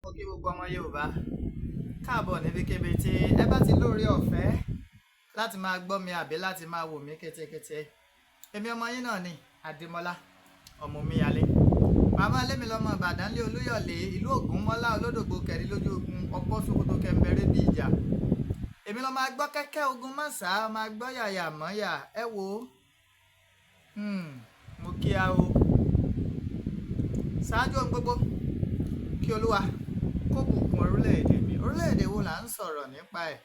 mo kí gbogbo ọmọ Yorùbá káàbọ̀ níbikíbi tí ẹ bá ti lóore ọ̀fẹ́ láti máa gbọ́ mi àbí láti máa wò mí kétékété. Èmi ọmọ yín náà ni Adémọ́lá ọmọ Omíyalé. Màmá lémi lọ́mọ Ìbàdàn lé Olúyọ̀lé ìlú Ògúnmọ́lá olódògbò kẹ̀rí lójú ogun ọ̀pọ̀ Sókótó kẹ̀mbẹ̀rẹ̀ bí ìjà. Èmi lọ́ máa gbọ́ kẹ́kẹ́ ogun mọ́sà máa gbọ́ yàyà mọ́yà ẹ wò ó. Mo kí a o. Ṣáájú ohun gbogbo kí Olúwa kó bùkún orílẹ̀-èdè mi. Orílẹ̀-èdè wo là ń sọ̀rọ̀ nípa ẹ̀?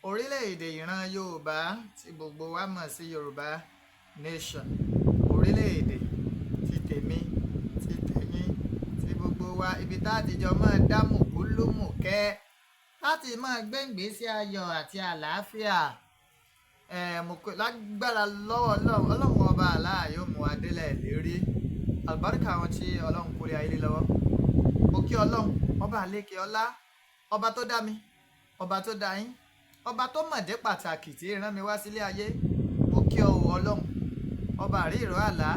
Orílẹ̀-èdè ìran Yorùbá tí gbogbo wa mọ̀ sí Yorùbá nation. Orílẹ̀-èdè ti tèmi ti tẹ̀yìn ti gbogbo wa, ibi tá a ti jọ máa dá mùkúlùmùkẹ́ láti máa gbé ìgbésí ayọ̀ àti àlàáfíà. Lágbára lọ́wọ́ Ọlọ́run ọba àlá yóò mú wa délẹ̀ lérí. Àlùbáríkà àwọn tí Ọlọ́run kórè ayé lọ́wọ́. Mo kí Ọlọ́run ọba àlékè ọlá, ọba tó dá mi, ọba tó dá yín, ọba tó mọ̀dé pàtàkì tí rán mi wá sílé ayé. Mo kí ọ Ọlọ́run ọba àríìró àlá,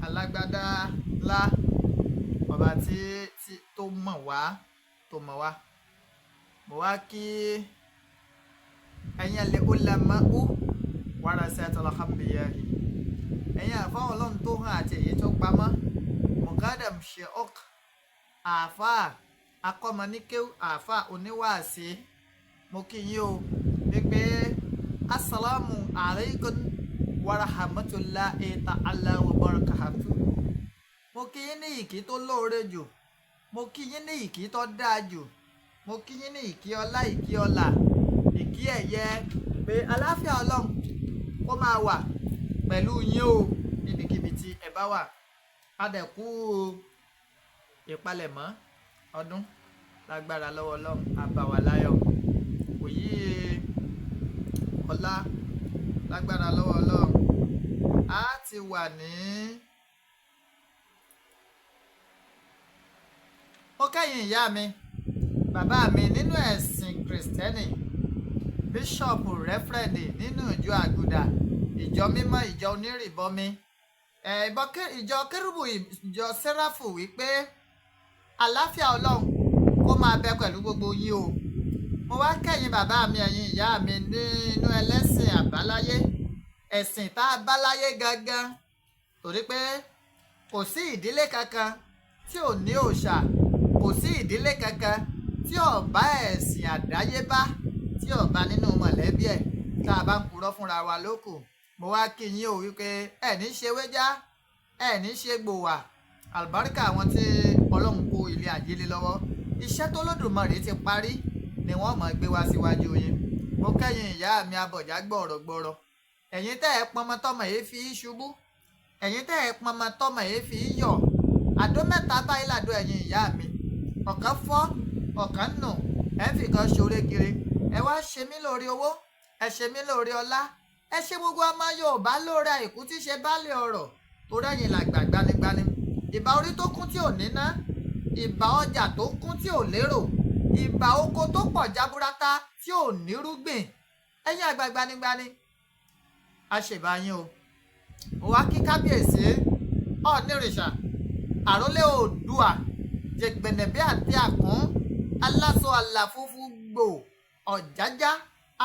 alágbádá ńlá, ọba tí tó mọ̀ wá tó mọ̀ wá. Mo wá kí ẹ̀yin al-ulama'u warasatul anbiya', ẹ̀yin àfáà Ọlọ́run tó hàn àti èyí tó pamọ́. Muqaddam Sheikh àfáà akọ́mọníkéw àfáà oníwàásí. Mo kí yín o wípé assalamu alaikum wa rahmatullahi ta'ala wa barakatuh. Mo kí yín ní ìkí tó lóore jù, mo kí yín ní ìkí tó dáa jù, mo kí yín ní ìkí ọlá, ìkí ọlà, ìkí ẹ̀yẹ, pé àlàáfíà Ọlọ́run kó máa wà pẹ̀lú yín o níbikíbi tí ẹ bá wà. Adẹ̀kú ìpalẹ̀mọ́ ọdún lágbára lọ́wọ́ Ọlọ́run àbàwà láyọ̀. Òyì ọlá lágbára lọ́wọ́ Ọlọ́run á ti wà ní. Mo kẹ́yìn ìyá mi bàbá mi nínú ẹ̀sìn kìrìsìtẹ́nì, bíṣọ̀pù rẹ́fẹ̀rẹ̀ndì nínú ìjọ àgùdà, ìjọ mímọ́, ìjọ onírìbọmi, ìjọ kérúbù, ìjọ sẹ́ráfù, wípé àlàáfíà Ọlọ́run kó máa bẹ pẹ̀lú gbogbo yín o. Mo wá kẹ́yìn bàbá mi ẹ̀yin ìyá mi nínú ẹlẹ́sìn àbáláyé, ẹ̀sìn tá a bá láyé gangan, torí pé kò sí ìdílé kankan tí ò ní òòṣà, kò sí ìdílé kankan tí ò bá ẹ̀sìn àdáyébá, tí ò bá nínú mọ̀lẹ́bí ẹ̀, tá a bá ń purọ́ fúnra wa lókù. Mo wá kí yín o wípé ẹ̀ ní ṣe wéjá, ẹ̀ ní ṣe gbòwà. Àlùbáríkà àwọn tí Ọlọ́run kó ilé ayé lé lọ́wọ́, iṣẹ́ tó lódùmarè ti parí ni wọ́n mọ̀ gbé wá síwájú yín. Mo kẹ́yìn ìyá mi abọ̀já gbọ̀rọ̀gbọ̀rọ̀, ẹ̀yin tẹ́ ẹ pọnmọ tọmọ yìí fi í ṣubú, ẹ̀yin tẹ́ ẹ pọnmọ tọmọ yìí fi í yọ̀. Àdó mẹ́ta báyìí làdó ẹ̀yin ìyá mi, ọ̀kan fọ́ ọ̀kan nù, ẹ fi kan ṣoore kiri. Ẹ wá ṣe mí lórí owó, ẹ ṣe mí lórí ọlá, ẹ ṣe gbogbo ọmọ Yorùbá lórí àìkú tí ṣe baálé ọrọ̀, tó rẹ́yìn làgbà gbanigbani. Ìbà orí tó kún tí ò níná, ìbà ọjà tó kún tí ò lérò, ìbà oko tó pọ̀ jaburata tí ò nírúgbìn. Ẹ̀yin àgbà gbanigbani, a ṣèbá yín o. Mo wá kí kábíyèsí Ọ̀nìrìṣà àrólé Oòduà jẹgbẹ̀nẹ̀bí àti àkún, aláṣọ àlàfúfú gbò ọ̀jájá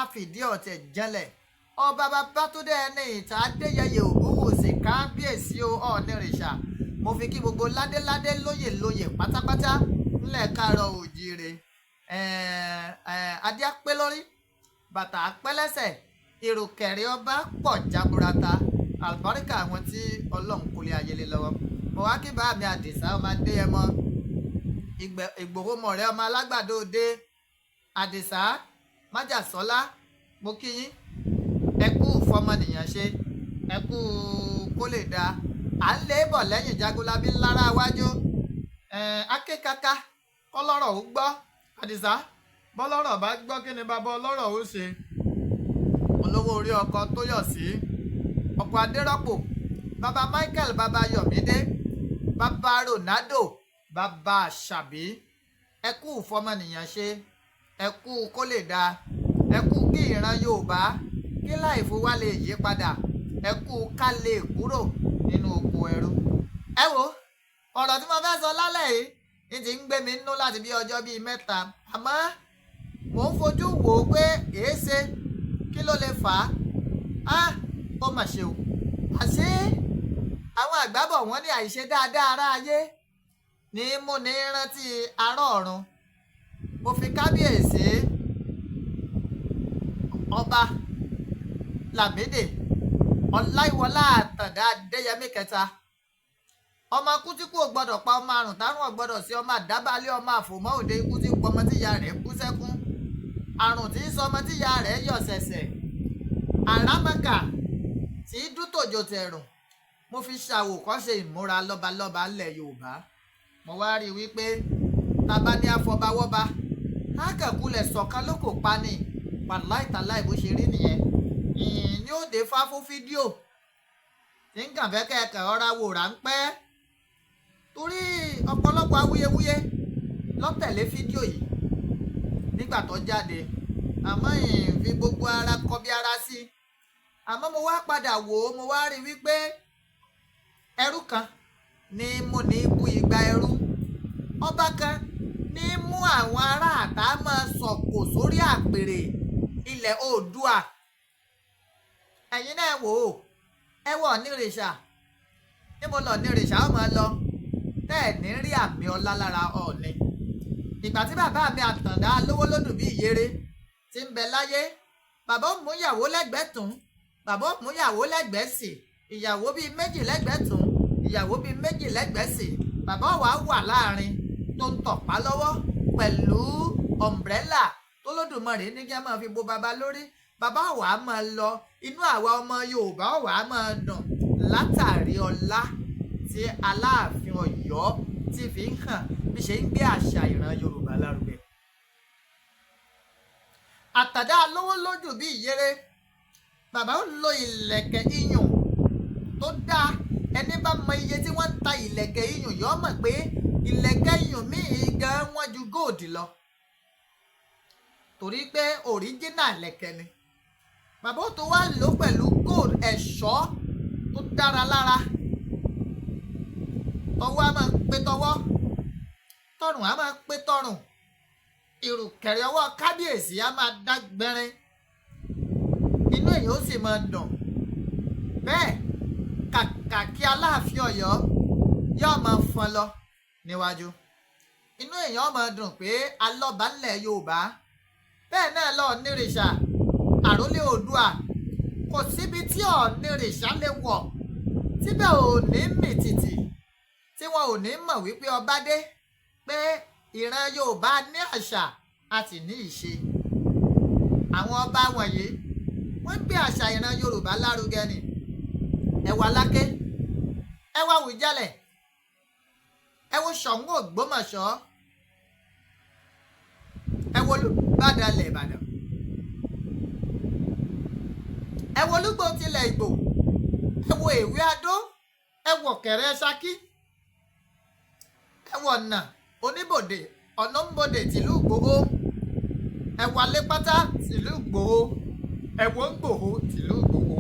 àfìdí ọ̀tẹ̀ jẹlẹ̀, ọba Babátúndé ẹni ìta Adéyẹyè Ògúnwùsì kábíyèsí Ọ̀nìrìṣà. Mo fi kí gbogbo ládéládé lóyè pátápátá ńlẹ̀ Káàárọ̀ Oòjíire. Adé apé lórí, bàtà apẹ́ lẹ́sẹ̀, ìrùkẹ̀rẹ̀ ọba pọ̀ jaburata. Àlùbáríkà àwọn tí Ọlọ́run kó lé ayé lé lọ́wọ́. Mo wá kí bá mi Àdìsá ọmọ Adéyẹmọ, Ìgbòho mọ̀rẹ́ ọmọ alágbàdo òde, Àdìsá májàsọ́lá. Mo kí yín, ẹ kú fọmọnìyàn ṣe, ẹ kú kó lè dáa. À ń lé bọ̀ lẹ́yìn Jagunlabi ńlára wájú. Akékaka kọ́lọ́rọ̀ ó gbọ́. Àdìsá bọ́lọ́rọ̀ bá gbọ́ kí ni bàbá ọlọ́rọ̀ ó ṣe. Olówó orí ọkọ tó yọ̀ sí, ọkọ̀ Adérọ́pò, bàbá Michael, bàbá Yọ̀mídé, bàbá Ronaldo, bàbá Àṣàbí. Ẹ kú fọmọnìyàn ṣe, ẹ kú kó lè dáa, ẹ kú kí ìran Yorùbá kí láìfo wá lè yí padà, ẹ kú ká lè kúrò nínú oko ẹrú. Ẹ wo ọ̀rọ̀ tí mo fẹ́ sọ lálẹ́ yìí, ní ti ń gbé mi nínú láti bí ọjọ́ bíi mẹ́ta àmọ́ mò ń fojú wò ó pé èéṣe kí ló lè fà á ó mà ṣe o àṣé àwọn àgbàbọ̀ wọ́n ní àìṣe dáadáa ará ayé ní mú ní rántí ará ọ̀run mo fi kábíyèsí ọba Lámídì Ọláìwọlá Àtàndá Adéyẹmí kẹta ọmọ ikú tí kò gbọdọ̀ pa ọmọ àrùn tárùn ọgbọdọ̀ sí ọmọ àdábálẹ̀ ọmọ àfòmọ́ òde ikú tí pọmọ tíya rẹ̀ kú sẹ́kún àrùn tí sọmọ tíya rẹ̀ yọ̀ ṣẹ̀ṣẹ̀ àràmàkà tí dútòjò tẹ̀rùn mo fi ṣàwòkọ́ṣe ìmúra lọ́balọ́ba ńlẹ̀ Yorùbá mo wá rí i wípé taba ní afọbawọ́ba ákàkulẹ̀ sọ̀kan ló kò pa ni wàláìtàláì bó ṣe rí nìyẹn ìyìn ní òde fá fún fídíò tí ń kàn fẹ́ kẹ́kẹ́ ọ̀rá wò ráńpẹ́ torí ọ̀pọ̀lọpọ̀ awuyewuye ló tẹ̀lé fídíò yìí nígbà tó jáde àmọ́ ìfi gbogbo ara kọ bí ara sí àmọ́ mo wá padà wò ó mo wá rí wípé ẹrú kan ní mo ní bú igba ẹrú ọba kan ní mú àwọn ará àtà máa sọ̀kò sórí àpèrè ilẹ̀ Oòduà ẹ̀yin náà wò ó ẹ wọ̀ nírìṣà ní mo lọ nírìṣà ó máa lọ tẹ́ ẹ̀ ní rí àmì ọlá lára Ọọ̀ni ìgbà tí bàbá mi Àtàndá lówó lódùn bí ìyèrè ti ń bẹ láyé bàbá ó mú ìyàwó lẹ́gbẹ̀ẹ́ tún bàbá ó mú ìyàwó lẹ́gbẹ̀ẹ́ sí ìyàwó bíi méjì lẹ́gbẹ̀ẹ́ tún ìyàwó bíi méjì lẹ́gbẹ̀ẹ́ sí bàbá wà láàrin tó ń tọ̀pá lọ́wọ́ pẹ̀lú ọ̀mbrẹ́là tó lódùmarè ní kí a máa fi bo bàbá lórí bàbá wa máa lọ inú àwa ọmọ Yorùbá wa máa dùn látàrí ọlá tí Aláàfin Ọ̀yọ́ ti fi ń hàn bí ṣe ń gbé àṣà ìran Yorùbá lárugẹ. Àtàndá lówó lójú bí ìyèrè bàbá ó lo ìlẹ̀kẹ̀ iyùn tó dáa ẹni bá mọ iye tí wọ́n ń ta ìlẹ̀kẹ̀ iyùn yọ mọ̀ pé ìlẹ̀kẹ̀ iyùn míì gan wọ́n ju góòdì lọ torí pé òríjínà ìlẹ̀kẹ̀ ni bàbá ó tó wá lò pẹ̀lú gold ẹ̀ṣọ́ tó dára lára tọwọ́ á máa pé tọwọ́ tọrùn á máa pé tọrùn ìrùkẹ̀rẹ̀ ọwọ́ kábíyèsí á máa dá gbẹrin inú èyí ó sì máa dùn bẹ́ẹ̀ kàkà kí Aláàfin Ọ̀yọ́ yóò máa fọn lọ níwájú inú èèyàn máa dùn pé alọ́ba ńlẹ̀ Yorùbá bẹ́ẹ̀ náà lọ nírìṣà àrólé Oòduà kò síbi tí ọ̀nìrìṣà lè wọ̀ síbẹ̀ ò ní mìtìtì tí wọn ò ní mọ̀ wípé ọba dé pé ìran Yorùbá ní àṣà àti ní ìṣe àwọn ọba wọ̀nyí wọ́n gbé àṣà ìran Yorùbá lárugẹ ni ẹ wo Aláké ẹ wo Àwùjalẹ̀ ẹ wo Ṣọ̀ún Ògbómọ̀ṣọ́ ẹ wo Olúbàdàn ilẹ̀ Ìbàdàn ẹ wo Olúgbò tilẹ̀ Ìgbò ẹ wo Èwe Adó ẹ wo Ọ̀kẹ̀rẹ̀ Ṣakí ẹ wo ọ̀nà Oníbòdè Ọ̀nàmbòdè tìlú Ìgbòho ẹ wo Alépátá tìlú Ìgbòho ẹ wo Ìgbòho tìlú Ìgbòho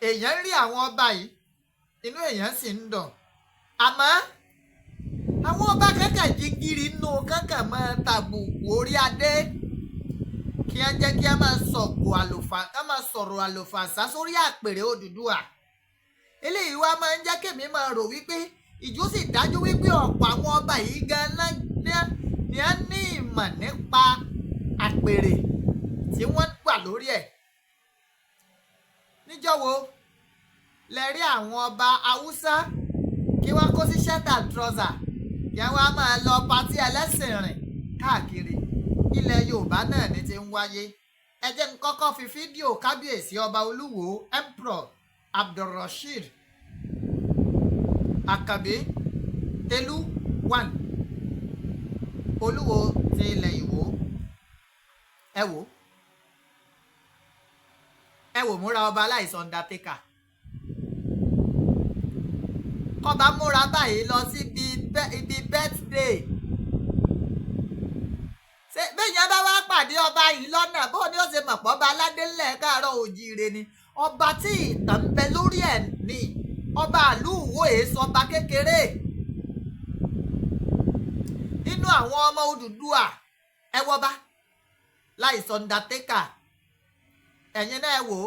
èèyàn rí àwọn ọba yìí inú èèyàn sì ń dùn àmọ́ àwọn ọba kankan jígiri nù kankan máa tàbùkù orí adé kí á jẹ́ kí á máa sọ̀rọ̀ àlòfàṣà sórí àpèrè Odùduwà eléyìí wá máa ń jẹ́ kémi máa rò wípé ìjó sì dájú wípé ọ̀pọ̀ àwọn ọba yìí gan-an ni á ní ìmọ̀ nípa àpèrè tí wọ́n gbà lórí ẹ̀ níjọ́ wo lẹ rí àwọn ọba Haúsá kí wọ́n kó sí ṣẹ́tà trọ́sà yẹn wá máa lọ patí ẹlẹ́sìn rìn káàkiri ilẹ̀ Yorùbá náà ní ti ń wáyé ẹ jẹ́ n kọ́kọ́ fi fídíò kábíyèsí ọba Olúwo Emperor Abdulrasheed Àkànbí Tẹ́lú 1 Olúwo ti ilẹ̀ Ìwó ẹ wò múra ọba aláìsàn Undertaker kọba múra báyìí lọ sí ibi birthday ṣe bẹ́ẹ̀yẹn bá wá pàdé ọba yìí lọ́nà bó ni ó ṣe mọ̀ pọ̀ ọba aládé ńlẹ̀ Káàárọ̀ Oòjíire ni ọba tí ìtàn ń bẹ lórí ẹ̀ ní ọba ìlú Ìwó èso ọba kékeré nínú àwọn ọmọ Odùduwà ẹ wọ́ bá láìsọ Undertaker ẹ̀yin náà ẹ wò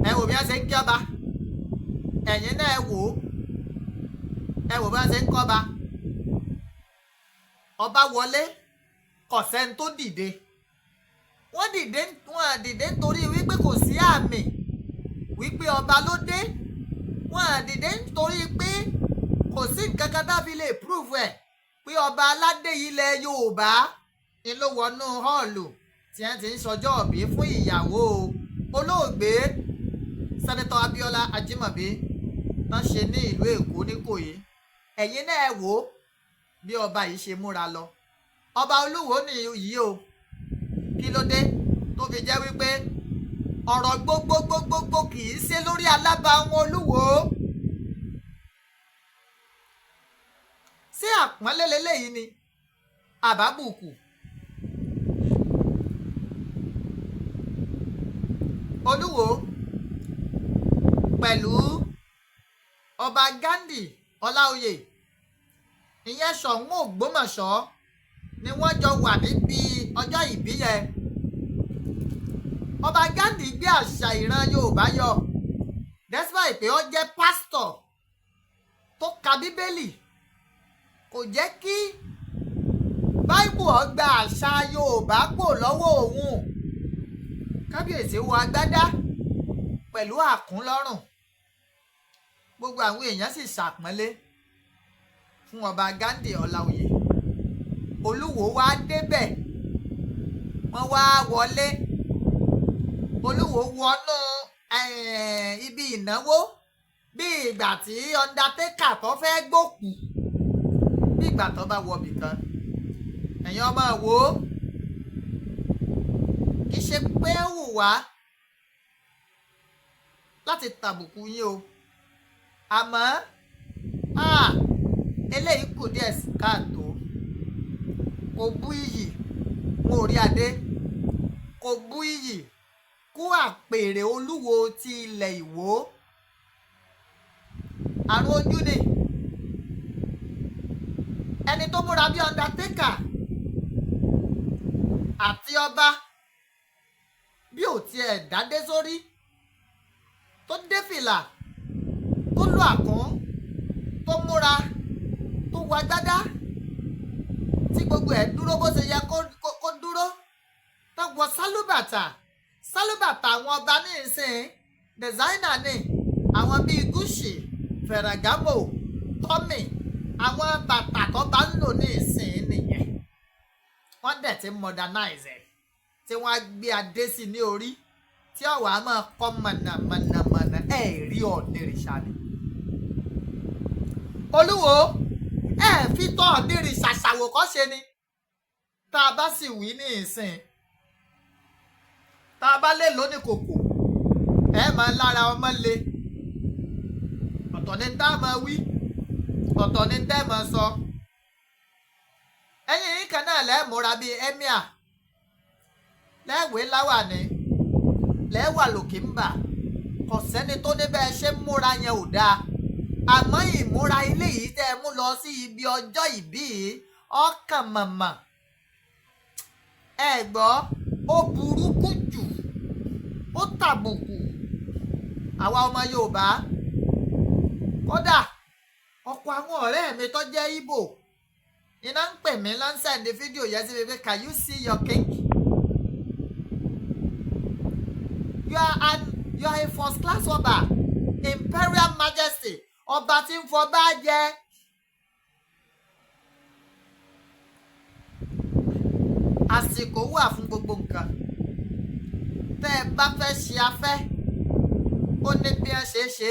bí wọ́n ṣe ń kí ọba ẹ̀yin náà ẹ wò bí wọ́n ṣe ń kọ́ ọba ọba wọlé kọ̀sẹ́ni tó dìde wọ́n dìde nítorí wípé kò sí àmì wípé ọba ló dé wọ́n dìde nítorí pé kò sí nǹkan kan tábí lè prove ẹ̀ pé ọba aládé ilẹ̀ Yorùbá ni ló wọnú họ́ọ̀lù tí wọ́n ti ń sọjọ́ òbí fún ìyàwó olóògbé sẹ́nẹ́tọ̀ Abíọ́lá Ajímọ̀bí náà ṣe ní ìlú Èkó níkòyí ẹ̀yin náà ẹ wò bí ọba yìí ṣe múra lọ ọba Olúwo nìyí o kí ló dé tó fi jẹ́ wípé ọ̀rọ̀ gbogbogbogbogbò kì í ṣe lórí alábàáwọn Olúwo ṣé àpọ́nlé leléyìí ni àbábùkù Olúwo pẹ̀lú ọba Ghandi Ọláoyè ìyẹn Ṣọ̀ún Ògbómọ̀ṣọ́ ni wọ́n jọ wà níbi ọjọ́ ìbí yẹn ọba Ghandi gbé àṣà ìran Yorùbá yọ despite pé ó jẹ́ pásítọ̀ tó ka Bíbélì kò jẹ́ kí báíbù ó gba àṣà Yorùbá pò lọ́wọ́ òun kábíyèsí wọ agbádá pẹ̀lú àkúnlọ́rùn gbogbo àwọn èèyàn sì ṣàpọ́nlé fún ọba Ghandi Ọláoyè Olúwo wá débẹ̀ wọ́n wá wọlé Olúwo wọnú ibi ìnáwó bí ìgbà tí Undertaker tó fẹ́ gbókù bí ìgbà tó bá wọbì kan ẹ̀yin ọmọ wò ó kì í ṣe pé ó wù wá láti tàbùkù yín o àmọ́ eléyìí kù díẹ̀ sí káàtó kò bú iyì mú orí adé kò bú iyì kú àpèrè Olúwo ti ilẹ̀ Ìwó àrùn ojú ni ẹni tó múra bí Undertaker àti ọba bí ò tiẹ̀ dádé sórí tó dé fìlà tó lo àkún tó múra tó wọ agbádá tí gbogbo ẹ̀ dúró bó ṣe yẹ kó dúró tó wọ sálúbàtà àwọn ọba ní ìsìn dẹ̀sáínà ní àwọn bíi Gucci Ferragamo Tommy àwọn bàtà tó bá ń lò ní ìsìn nìyẹn wọ́n dẹ̀ ti modernize ẹ̀ tí wọ́n á gbé adé sí ní orí tí ọ̀wà máa kọ́ mọ̀nàmọ̀nà rí ọ̀nìrìṣà ni. Olúwo fi tọ́ ọ̀nìrìṣà ṣàwòkọ́ṣe ni tá a bá sì wí ní ìsìn tá a bá lè lónìí kòkò máa lára ọmọ le ọ̀tọ̀ ni tá a máa wí ọ̀tọ̀ ni tẹ́ máa sọ ẹ̀yin yìí kan náà lẹ́ẹ̀múra bíi emir lẹ́ẹ̀wé láwàní lẹ́ẹ̀wà lòkè ń bà kò sẹ́ni tó ní bẹ́ẹ̀ ṣe ń múra yẹn ò dáa àmọ́ ìmúra ilé yìí tẹ́ ẹ mú lọ sí ibi ọjọ́ ìbí ọkàn mọ̀mọ̀ ẹ gbọ́ ó burúkú jù ó tàbùkù àwa ọmọ Yorùbá kódà ọ̀pọ̀ àwọn ọ̀rẹ́ mi tó jẹ́ Ìgbò iná ń pè mí lọ́nsẹ̀ndì fídíò yẹn sí bíbí can you see your cake? You are a first class ọba imperial majesty ọba tí ń fọba jẹ àsìkò wà fún gbogbo nǹkan tẹ́ ẹ bá fẹ́ ṣe afẹ́ ó ní bí ẹ ṣe é ṣe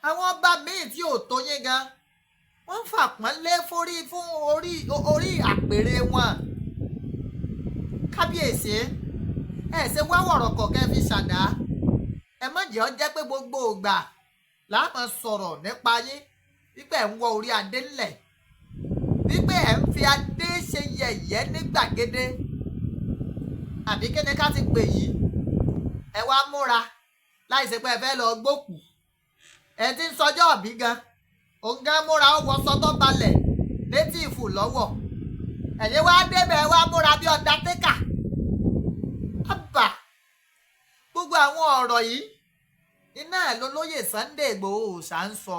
àwọn ọba míì tí ò tó yín gan wọ́n fàpọ́nlé fún orí àpèrè wọn kábíyèsí ẹ ṣe wá wọ̀rọ̀kọ̀ kẹ́ fi ṣàdá ẹ má jẹ́ ó jẹ́ pé gbogbo ìgbà láàmú sọ̀rọ̀ nípa yín wípé ẹ̀ ń wọ orí adé ńlẹ̀ wípé ẹ̀ ń fi adé ṣe yẹ̀yẹ́ ní gbàgede àbí kíni ká ti pè yìí ẹ wá múra láì ṣe pé ẹ fẹ́ lọ gbókù ẹ ti ń sọjọ́ ọ̀bí gan òun gan múra ó wọ sọ́tọ́ balẹ̀ létí ìfù lọ lọ́wọ́ ẹ̀yin wá débẹ̀ wá múra bí Undertaker àbà gbogbo àwọn ọ̀rọ̀ yìí iná ẹ̀ lólóyè Sunday Igboho ṣá ń sọ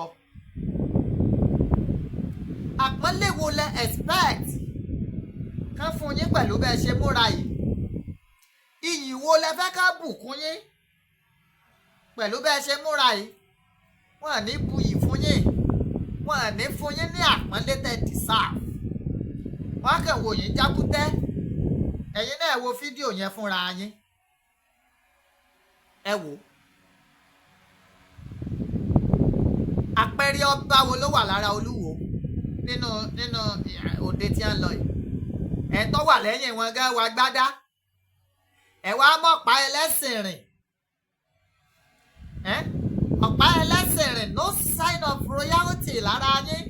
àpọ́nlé wo lẹ expect kán fún yín pẹ̀lú bẹ́ẹ̀ ṣe múra yìí iyì wo lẹ fẹ́ ká bùkún yín pẹ̀lú bẹ́ẹ̀ ṣe múra yìí wọ́n ní buyì fún yín wọ́n ní fún yín ní àpọ́nlé tẹ́ deserve wọ́n kàn wò yín jákútẹ́ ẹ̀yin náà wo fídíò yẹn fúnra yín ẹ wò àpẹẹrẹ ọba wo ló wà lára Olúwo nínú òde tí a ń lọ yìí ẹ̀ tó wà lẹ́yìn wọn gán wa gbádá ẹ̀ wá mọ̀pá ẹlẹ́sìn rìn ọ̀pá ẹlẹ́sìn rìn no sign of royalty lára yín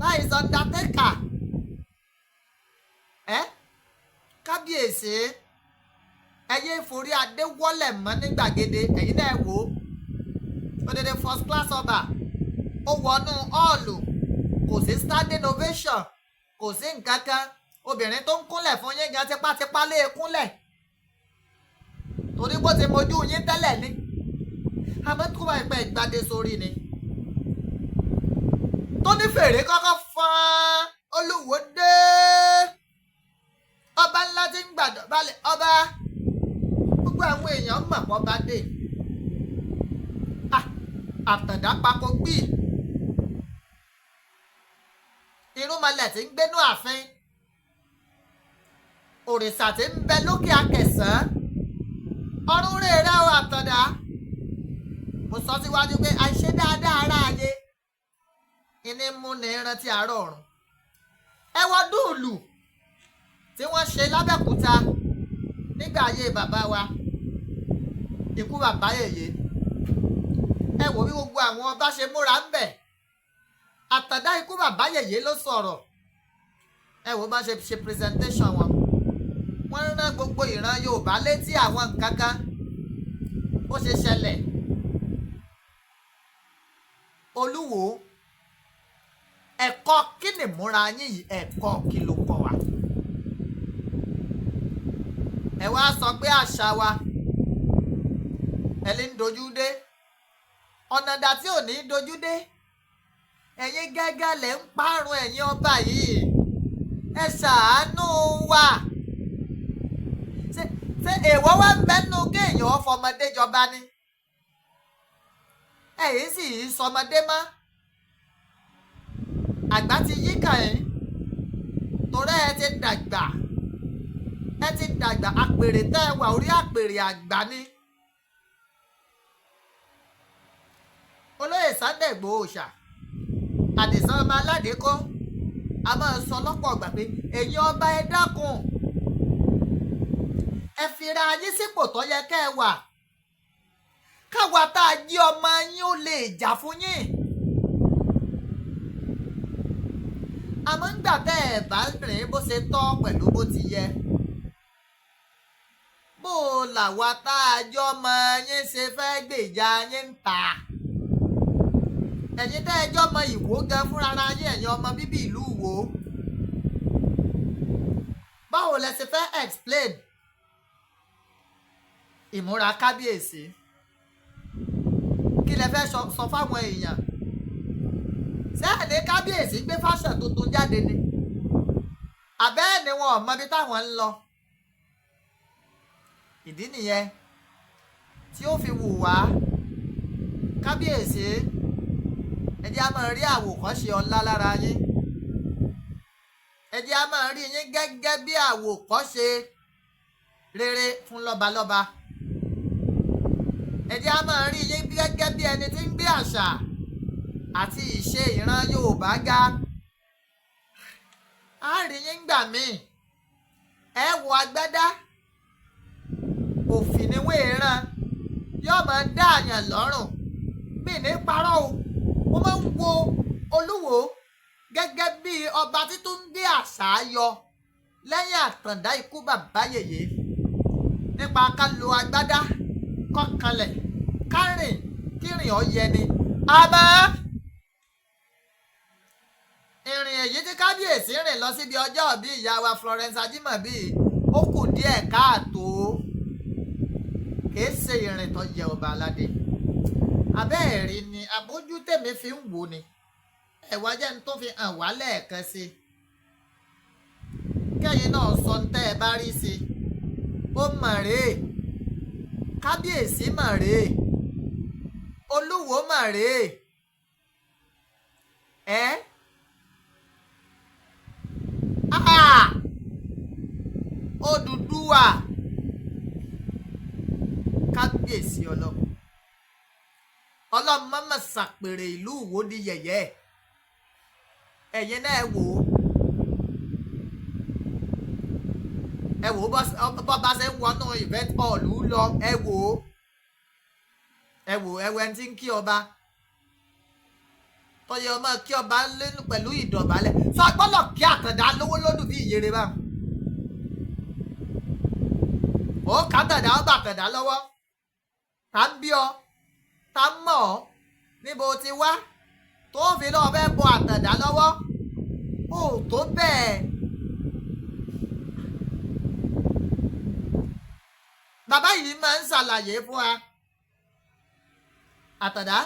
láì sọ Undertaker kábíyèsí ẹyẹ ìforí adé wọlé mọ́ ní gbàgede ẹ̀yin náà wò ó dédé first class ọba ó wọnú hall kò sí standing ovation kò sí nǹkan kan obìnrin tó ń kúnlẹ̀ fún yín gan tipátipá lé e kúnlẹ̀ torí bó ti mojú yín tẹ́lẹ̀ ni àmọ́ tó bá ìpẹ́ ìgbàdé sórí ni tó ní fèrè kọ́kọ́ fọ́n Olúwo dé ọba ńlá tí ń gbàdọ̀ balẹ̀ ọba gbogbo àwọn èèyàn mọ̀ pọ́ bá dé Àtàndá pako gbì irúnmọlẹ̀ tí ń gbénú ààfin òrìṣà tí ń bẹ lókè Akẹ̀sán ọ̀run rèé o Àtàndá mo sọ síwájú pé àìṣe dáadáa ara ayé ìní mú ní rántí àárọ̀ ọ̀run ẹ wọ dùùlù tí wọ́n ṣe lábẹ́òkúta nígbà ayé bàbá wa ikú bàbá yèyé ẹ wò bí gbogbo àwọn ọba ṣe múra ń bẹ̀ Àtàndá ikú bàbá yèyé ló sọ̀rọ̀ ẹ wò bá ṣe presentation wọn wọ́n rán gbogbo ìran Yorùbá létí àwọn nǹkan kan ó ṣe ṣẹlẹ̀ Olúwo ẹ̀kọ́ kí ni múra yín yìí ẹ̀kọ́ kí ló kọ́ wa ẹ wá sọ pé àṣà wa ẹ lè ń dojú dé ọ̀nà dà tí ò ní dojú dé ẹ̀yin gẹ́gẹ́ lẹ̀ ń pààrùn ẹ̀yin ọba yìí ẹ ṣàánú wa ṣé èèwọ̀ wá ń bẹ́nu kéèyàn fọmọdé jọba ni ẹ̀yin sì ń sọmọdé mọ́ àgbà ti yí kàn ẹ́ torí ẹ ti dàgbà àpèrè tẹ́ ẹ wà orí àpèrè àgbà ni olóyè Sunday Igboho ṣá Àdìsán ọmọ Aládékọ́ a máa sọ lọ́pọ̀ ọgbà pé ẹ̀yin ọba ẹ dákun ẹ fira yín sípò tó yẹ kẹ́ ẹ wà káwa tá a jí ọmọ yín ó lè jà fún yín àmọ́ ńgbà tẹ́ ẹ bá rìn bó ṣe tọ́ pẹ̀lú bó ti yẹ bó làwa tá a jọ ọmọ yín ṣe fẹ́ gbèjà yín ń ta ẹ̀yin tẹ́ ẹ jọ ọmọ Ìwó gan fúnra yín ẹ̀yin ọmọ bíbí ìlú Ìwó báwo lẹ ṣe fẹ́ explain ìmúra kábíyèsí kí lẹ fẹ́ sọ fáwọn èèyàn sẹ́ẹ̀ni kábíyèsí gbé fashion tuntun jáde ni àbẹ́ẹ̀ ni wọn ò mọ ibi táwọn ń lọ ìdí nìyẹn tí ó fi wù wá kábíyèsí ẹ jẹ́ á máa rí àwòkọ́ṣe ọlá lára yín ẹ jẹ́ á máa rí yín gẹ́gẹ́ bí àwòkọ́ṣe rere fún lọ́balọ́ba ẹ jẹ́ á máa rí yín gẹ́gẹ́ bí ẹni tí ń gbé àṣà àti ìṣe ìran Yorùbá ga á rí yín gbà míì ẹ wọ agbádá òfin ni wọ́n ran yóò máa dá àyàn lọ́rùn mí ní parọ́ o mo máa ń wo Olúwo gẹ́gẹ́ bí ọba títún ń gbé àṣà yọ lẹ́yìn Àtàndá ikú bàbá yèyé nípa ká lo agbádá kọ́kanlẹ̀ kárìn kírìn ọ̀yẹni àmọ́ ìrìn èyí tí kábíyèsí rìn lọ síbi ọjọ́ bí ìyá wa Florence Ajímọ̀bí ó kù díẹ̀ káàtó kìí ṣe ìrìn tó yẹ ọba aládé abẹ́ẹ̀rí ni abójú tèmi fi ń wò ni ẹ̀wá jẹ́ ní tó fi hàn wá lẹ́ẹ̀kan sí i kẹ́yìn náà sọ ní tẹ́ ẹ bá rí sí i ó mọ̀ rèé kábíyèsí mọ̀ rèé olúwo mọ̀ rèé Odùduwà kábíyèsí ọlọ́run mọ́mọ́ ṣàpèrè ìlú Ìwó di yẹ̀yẹ́ ẹ̀yin náà ẹ wò bá ṣe ń wọnú event hall lọ ẹ wò ẹni tí ń kí ọba tọ́yẹ ọmọ kí ọba lẹ́nu pẹ̀lú ìdọ̀bálẹ̀ sọ gbọ́dọ̀ kí Àtàndá lówó lódùn bí ìyèrè bá ó kàtàndá ó bà Àtàndá lọ́wọ́ tá ń bí ọ tá ń mọ̀ ọ́ níbo ti wá tó fi lọ́ọ́ fẹ́ bọ Àtàndá lọ́wọ́ ó tó bẹ́ẹ̀. Bàbá yìí máa ń ṣàlàyé fún wa Àtàndá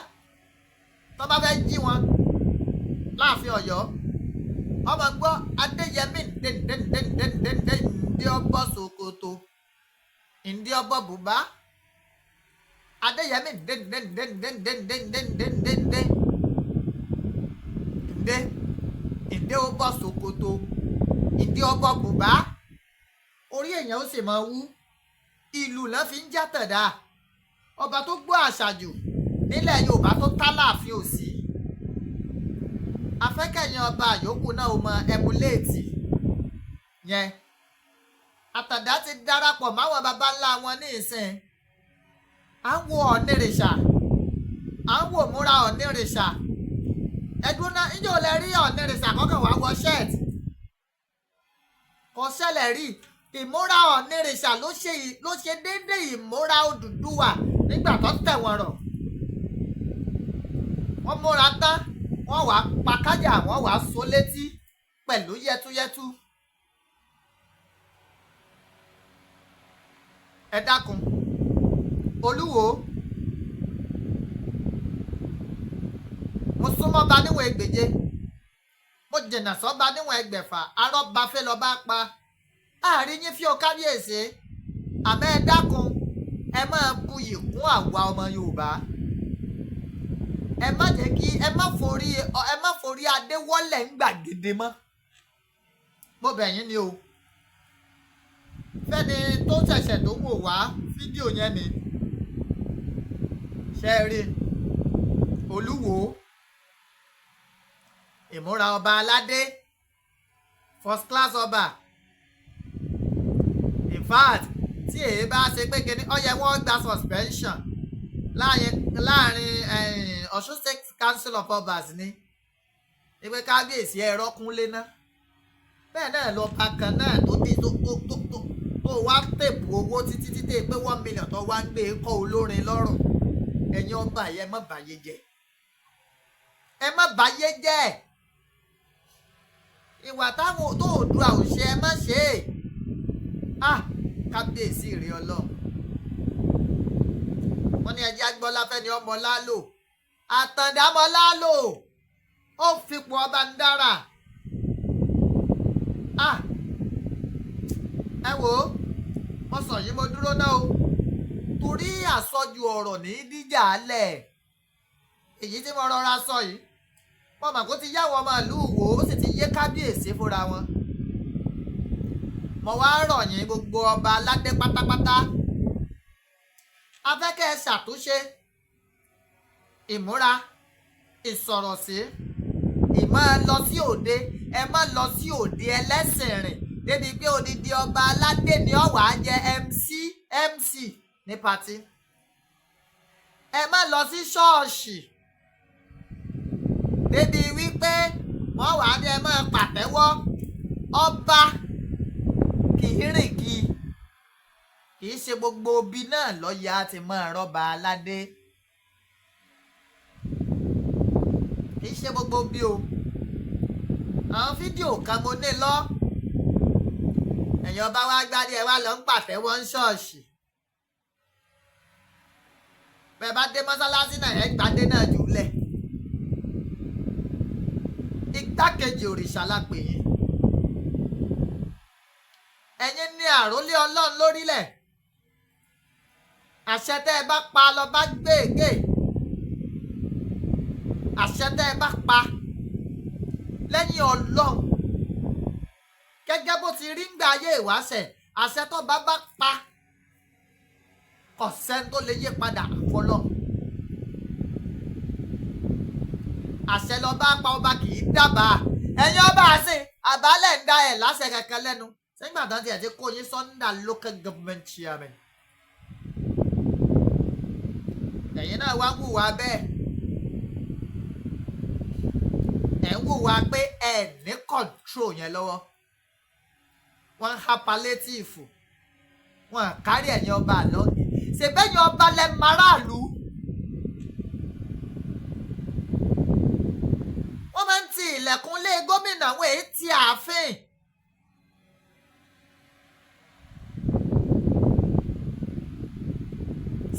tó bá fẹ́ jí wọn láàfin Ọ̀yọ́ ọmọ gbọ́ Adéyẹmí ndé ọbọ̀ Sòkòtò ndé ọbọ̀ bùbá Adéyẹmí ndé ọbọ̀ Sòkòtò ndé ọbọ̀ bùbá orí èèyàn ó sì máa wú ìlú náà fi ń já Àtàndá ọba tó gbọ́ àṣàjù nílẹ̀ Yorùbá tó tá láàfin òsì afẹ́kẹ̀yìn ọba àyókù náà ó mọ ẹmuléètì yẹn Àtàndá ti darapọ̀ máwọn baba ńlá wọn ní ìsìn à ń wo Ọ̀nìrìṣà à ń wò múra Ọ̀nìrìṣà ẹ̀dùn náà ìjọ lẹ rí Ọ̀nìrìṣà kọ́kàn wá wọ ṣẹ́ẹ̀tì kò ṣẹlẹ̀ rí ìmúra Ọ̀nìrìṣà ló ṣe déédéé ìmúra Odùduwà nígbà tó tẹ̀ wọ́n rọ̀ wọ́n múra tán wọ́n wàá pa kájà wọ́n wàá so létí pẹ̀lú yẹtúyẹtú ẹ dákun Olúwo mo súnmọ́ ba níwọ̀n ẹgbẹ̀je mo jìnnà sọ́ba níwọ̀n ẹgbẹ̀fà arọ́bafẹ́ lọ́ba pa àárín yín fi ọ kábíyèsí àmọ́ ẹ dákun ẹ máa buyì kún àwa ọmọ Yorùbá ẹ má jẹ́ kí ẹ má forí adé wọ́lẹ̀ ń gbàgede mọ́ mo bẹ̀ yín ni o fẹ́ni tó ṣẹ̀ṣẹ̀ tó wò wá fídíò yẹn ni ṣe rí Olúwo ìmúra ọba aládé first class ọba in fact tí èyí bá ṣe pé kíní ó yẹ wọ́n gba suspension láàrin Ọ̀ṣun State Council of Obas ní ìpè kábíyèsí ẹ̀rọ kúnlé náà bẹ́ẹ̀ náà lọ bá kan náà tó wá tèpù owó títí pé 1 million tó wá ń gbé kọ́ olórin lọ́rùn ẹ̀yin ọba yẹn má bàyé jẹ́ ẹ má bàyé jẹ́ ìwà táwọn tó Oòduà ò ṣe ẹ má ṣe é kábíyèsí rí Ọlọ́run wọ́n ní ẹjẹ́ agbọ́láfẹ́ ni ọmọ lálò Àtàndá mọ́ lálò ó fipò ọba ń dára ẹ wò ó wọ́n sọ yìí mo dúró náà o torí àsọjù ọ̀rọ̀ ní díjà alẹ̀ èyí tí mo rọra sọ yìí wọ́n mà kó ti yáwọ́ ọmọ ìlú Ìwó ó sì ti yé kábíyèsí fúnra wọn mo wá rọ̀ yín gbogbo ọba aládé pátápátá afẹ́kẹ́ ṣàtúnṣe ìmúra ìsọ̀rọ̀sí ìmọ̀ lọ sí òde ẹ má lọ sí òde ẹlẹ́sìn rìn débi pé odidi ọba aládé ni ó wá jẹ MC ní pati ẹ má lọ sí ṣọ́ọ̀ṣì débi wípé wọ́n wà ní ẹ má pàtẹ́wọ́ ọba kìí rìn kìí ṣe gbogbo obì náà lọ́ọ̀yà ti máa rọ́ba aládé kìí ṣe gbogbo obì o àwọn fídíò kan mo ní lọ ẹ̀yin ọba wa gbádé ẹ wá lọ ń pàtẹ́wọ́ ń ṣọ́ọ̀ṣì bẹ́ẹ̀ bá dé mọ́sálásí náà ẹ gbádé náà jùlẹ̀ igbákejì òrìṣà la pè yín ẹ̀yin ní àrólé ọlọ́run lórílẹ̀ àṣẹ tẹ́ ẹ bá pa lọ bá gbèègè àṣẹ tẹ́ ẹ bá pa lẹ́yìn ọlọ́run gẹ́gẹ́ bó ti rí ń gbà ayé ìwáṣẹ̀ àṣẹ tó bá pa kò sẹ́ni tó lè yí padà fọlọ́ àṣẹ lọ bá pa ọba kì í dábàá ẹ̀yin ọba àsìn àbálẹ̀ ń da ẹ̀ láṣẹ kankan lẹ́nu sẹ́gbà tán ti ẹ̀ ti kó yín sọ́ndà local government chairman ẹ̀yin náà wá wùwà bẹ́ẹ̀ ẹ̀ ń wùwà pé ẹ̀ ní control yẹn lọ́wọ́ wọ́n ń ha palliative wọ́n kárí ẹ̀yin ọba àlọ́ ṣe bẹ́yìn ọba lẹ́ maraàlú wọ́n máa ń ti ilẹ̀kùn lé gómìnà àwọn èyí ti ààfin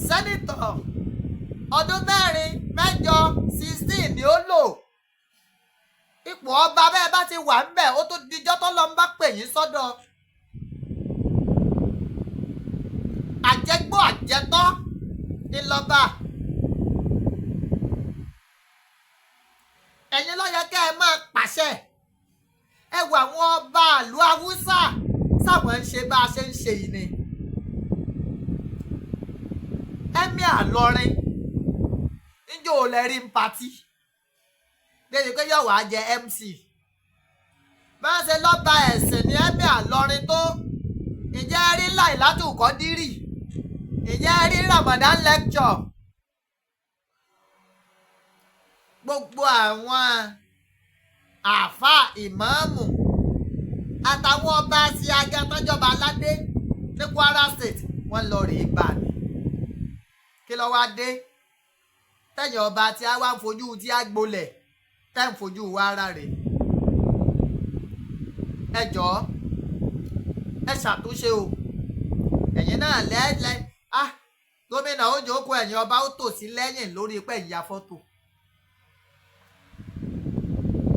sẹ́nitọ̀ ọdún 16 ni ó lò ipò ọba bẹ́ẹ̀ bá ti wà ń bẹ̀ ó tó dijọ́ tó lọ ń bá pè yín sọ́dọ̀ àjẹgbó àjẹtọ́ ńlọba ẹ̀yin ló yẹ kẹ́ ẹ máa pàṣẹ ẹ wo àwọn ọba ìlú Haúsá sáwọn ń ṣe bá a ṣe ń ṣe yìí ni ẹ̀mí àlọrin níjó ò lè rí ń patí débi pé yóò wá jẹ MC bá ṣe lọ́ba ẹ̀sìn ní ẹ̀mí àlọrin tó ìjẹ́ rí Láìlátù Kọ́dírì ìjẹ́ rí Ramadan lecture gbogbo àwọn àáfàá ìmáàmù àtàwọn ọba sí agẹ́tọ́jọba aládé ní Kwara State wọ́n lọ rèé bà ní kí ló wá dé tẹ̀yìn ọba tí a wá ń fojú tí a gbolẹ̀ tẹ́ ń fojú wa ara rẹ̀ ẹ jọ̀ọ́ ẹ ṣàtúnṣe o ẹ̀yin náà lẹ́ẹ̀lẹ́ gómìnà ó jókòó ẹ̀yin ọba ó tò sí lẹ́yìn lórí pé ìyá fọ́tò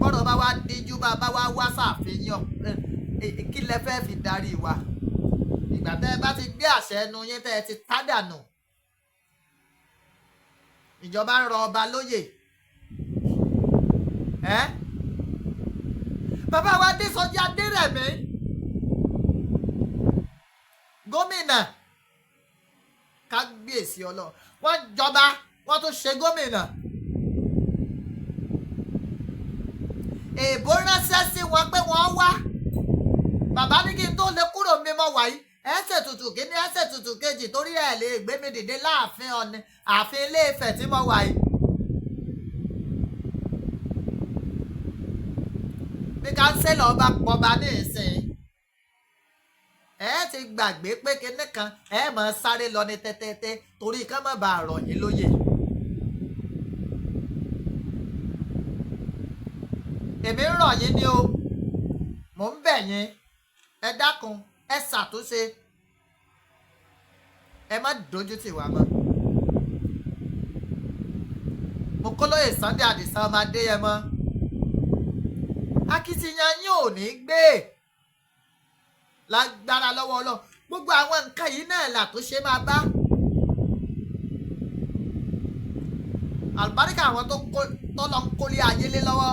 bọ́dọ̀ bá wá díjú bá wá wá ṣàfihàn kí lẹ fẹ́ fi darí wa ìgbà tẹ́ ẹ bá ti gbé àṣẹ ẹnu yín tẹ́ ẹ ti tádànù ìjọba ń rọ ọba lóyè bàbá wa Adésọjí Adérẹ̀mí gómìnà kábíyèsí ọlọ wọ́n jọba wọ́n tún ṣe gómìnà èèbó ránṣẹ́ sí wọn pé wọ́n wá bàbá ní kí n tó lè kúrò mímọ́ wàyí ẹsẹ̀ tutù kíní ẹsẹ̀ tutù kejì torí ẹ̀ lè gbé mi dìde láàfin Ọ̀ọ̀ni ààfin Ilé Ifẹ̀ tí mo wà yìí. bí kánsẹ́lọ̀ ọba pọba ní ìsìn ẹ ti gbàgbé pé kíní kan ẹ máa sáré lọ ní tẹ́tẹ́tẹ́ torí ká má bàa rọ̀ yín lóyè. èmi ń rọ̀ yín ní o mò ń bẹ̀ yín ẹ dákun ẹ ṣàtúnṣe ẹ má dojú tì wá mọ́. mo kó lóye Sunday Adisa ọmọ Adéyẹmọ akitiyan yín ò ní gbé lágbára lọ́wọ́ Ọlọ́run gbogbo àwọn nǹkan yìí náà làtúnṣe máa bá àlùbáríkà àwọn tó lọ ń kólé ayé lé lọ́wọ́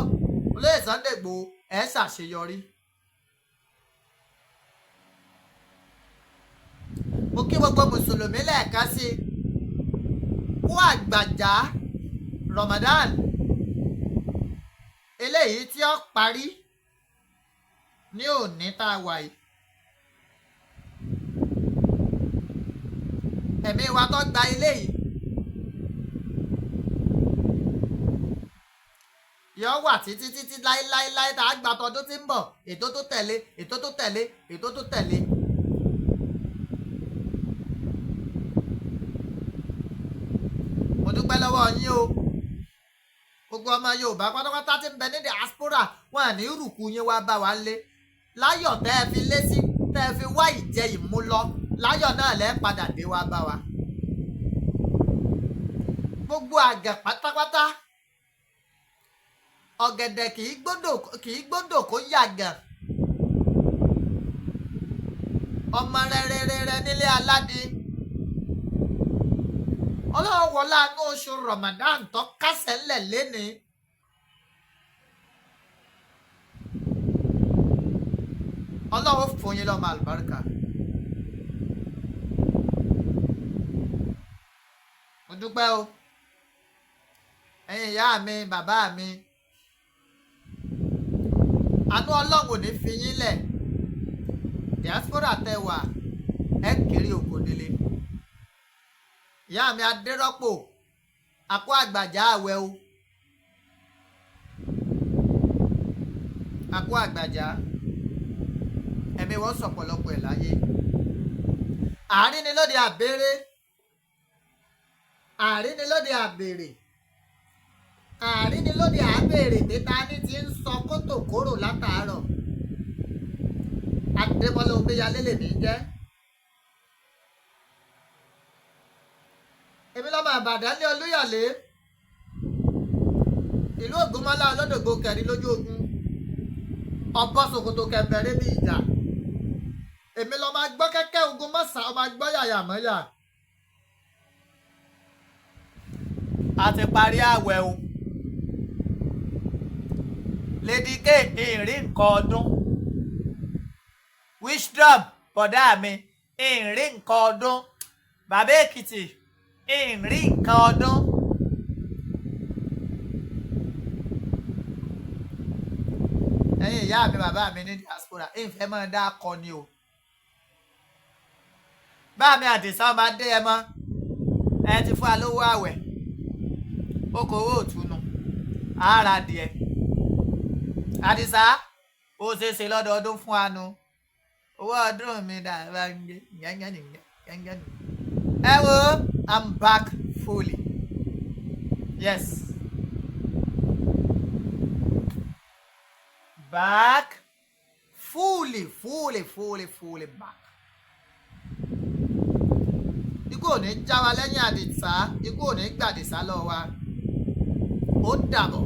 olóyè Sunday Igboho ẹ ṣàṣeyọrí. mo kí gbogbo mùsùlùmí lẹ́ẹ̀kan sí kú àgbàjá Ramadan eléyìí tí ó parí ní òní tá a wà yìí. ẹ̀mí wa tó gba eléyìí yóò wà títí láéláéláé tá a gbà tọdún tí ń bọ̀ ètò tó tẹ̀lé ètò tó tẹ̀lé ètò tó tẹ̀lé. mo dúpẹ́ lọ́wọ́ yín o gbogbo ọmọ Yorùbá pátápátá tí ń bẹ ní diaspora wọn à ní rùkú yín wá bá wa lé láyọ̀ tẹ́ ẹ fi lé sí tẹ́ ẹ fi wá ìjẹ ìmú lọ láyọ̀ náà lẹ́ padà dé wá bá wa. gbogbo àgẹ̀ pátápátá ọ̀gẹ̀dẹ̀ kì í gbọ́dọ̀ kó yàgàn ọmọ rẹ̀rẹ̀rẹ̀ nílé aládé ọlọ́run wọlé àánú oṣù Ramadan tó kásẹ̀ ńlẹ̀ léni ọlọ́run fún yín lọ́mọ àlùbáríkà. mo dúpẹ́ o ẹ̀yin ìyá mi bàbá mi àánú ọlọ́run ò ní fi yín lẹ̀ diaspora tẹ wà ẹ kiri òkò délé. ìyá mi Adérọ́pò àkó àgbàjá àwẹ̀ o àkó àgbàjá ẹ̀mí wọ́n sọ̀pọ̀lọpọ̀ ẹ̀ láyé. àárín ni lóde àbèrè àárín ni lóde àbèrè àárín ni lóde àbèrè títa ní ti ń sọ kótó kóró látàárọ̀. Adébọ́lá Omíyalé lèmi jẹ́. èmi lọ́mọ Ìbàdàn ní Olúyọ̀lé ìlú Ògúnmọ́lá olódògbò kẹrin lójú ogun ọbọ̀ ṣòkòtò kẹfẹ́rẹ́ bí ìjà. èmi lọ́mọ agbọ́ kẹ́kẹ́ ogun mọ́sà ọmọ agbọ́ yàyà mọ́yà. a ti parí àwẹ̀ o Lady K ìrìn nǹkan ọdún Wisdom bọ̀dá mi ìrìn nǹkan ọdún bàbá Èkìtì ìrìn nǹkan ọdún. ẹ̀yin ìyá mi bàbá mi ní diaspora ìfẹ́ máa dá akọ ni o. bá mi Àdìsá ọmọ adé ẹ mọ́ ẹ ti fún alówó àwẹ̀ okòwò òtúnu ara díẹ̀ Àdìsá ó ṣeéṣe lọ́dọọdún fún anu owó ọdún mi dàbá ń gbé gẹ́gẹ́. ẹ wo I'm back fully yes back fully back. ikú ò ní já wa lẹ́yìn Àdìsá ikú ò ní gbàdìsá lọ wa ó dàbọ̀.